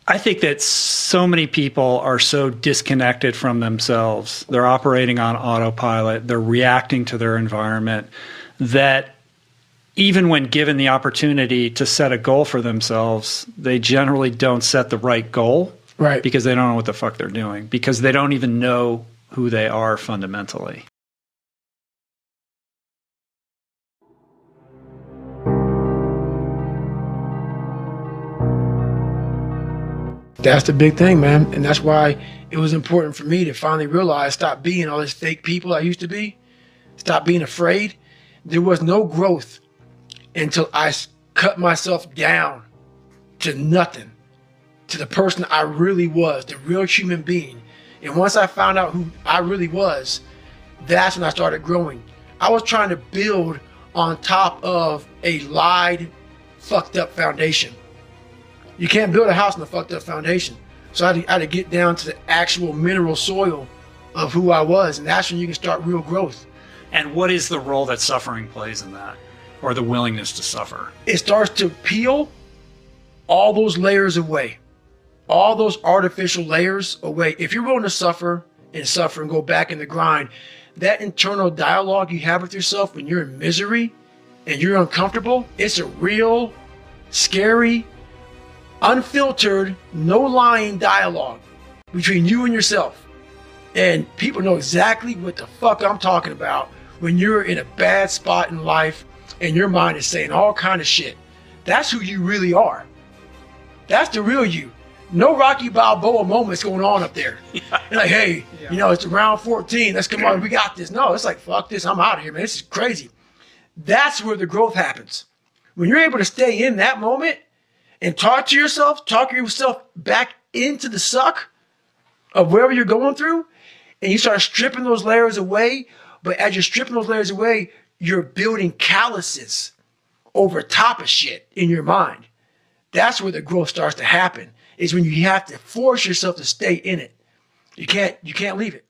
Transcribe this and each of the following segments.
I think that so many people are so disconnected from themselves. They're operating on autopilot. They're reacting to their environment that even when given the opportunity to set a goal for themselves, they generally don't set the right goal. Right. Because they don't know what the fuck they're doing. Because they don't even know who they are fundamentally. That's the big thing, man. And that's why it was important for me to finally realize, stop being all these fake people I used to be. Stop being afraid. There was no growth until I cut myself down to nothing, to the person I really was, the real human being. And once I found out who I really was, that's when I started growing. I was trying to build on top of a lied, fucked up foundation. You can't build a house on a fucked up foundation. So I had to get down to the actual mineral soil of who I was, and that's when you can start real growth. And what is the role that suffering plays in that, or the willingness to suffer? It starts to peel all those layers away, all those artificial layers away. If you're willing to suffer and go back in the grind, that internal dialogue you have with yourself when you're in misery and you're uncomfortable, it's a real, scary, unfiltered, no lying dialogue between you and yourself. And people know exactly what the fuck I'm talking about when you're in a bad spot in life and your mind is saying all kind of shit. That's who you really are. That's the real you. No Rocky Balboa moments going on up there. Yeah. You're like, hey, you know, it's round 14. Let's come on, we got this. No, it's like, fuck this, I'm out of here, man. This is crazy. That's where the growth happens. When you're able to stay in that moment and talk yourself back into the suck of wherever you're going through, and you start stripping those layers away. But as you're stripping those layers away, you're building calluses over top of shit in your mind. That's where the growth starts to happen, is when you have to force yourself to stay in it. You can't leave it.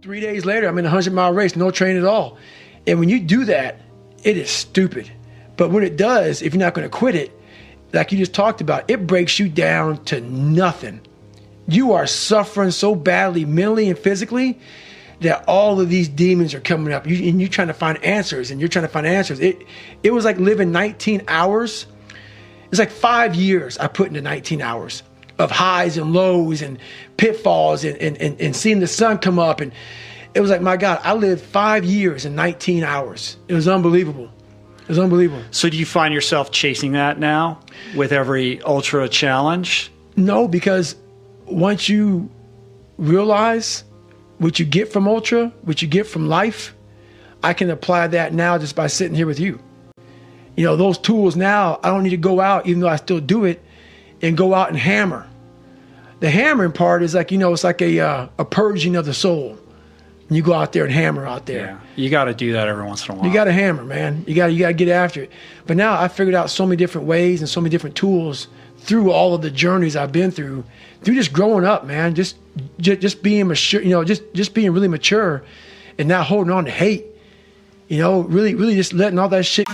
3 days later, I'm in a 100-mile race, no train at all. And when you do that, it is stupid. But what it does, if you're not going to quit it, like you just talked about, it breaks you down to nothing. You are suffering so badly, mentally and physically, that all of these demons are coming up. And you're trying to find answers, and you're trying to find answers. It was like living 19 hours. It's like 5 years I put into 19 hours of highs and lows and pitfalls and seeing the sun come up. And it was like, my God, I lived 5 years in 19 hours. It was unbelievable. It was unbelievable. So do you find yourself chasing that now with every ultra challenge? No, because once you realize what you get from ultra, what you get from life, I can apply that now just by sitting here with you. You know, those tools now, I don't need to go out, even though I still do it, and go out and hammer. The hammering part is like, you know, it's like a purging of the soul. You go out there and hammer out there. Yeah, you got to do that every once in a while. You got to hammer, man. You got to get after it. But now I figured out so many different ways and so many different tools through all of the journeys I've been through just growing up, man. Just being mature, you know, just being really mature and not holding on to hate. You know, really just letting all that shit.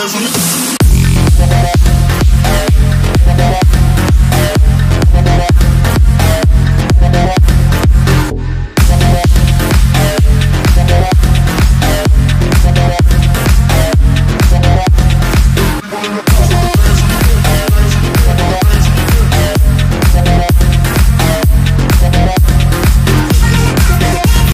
Twain.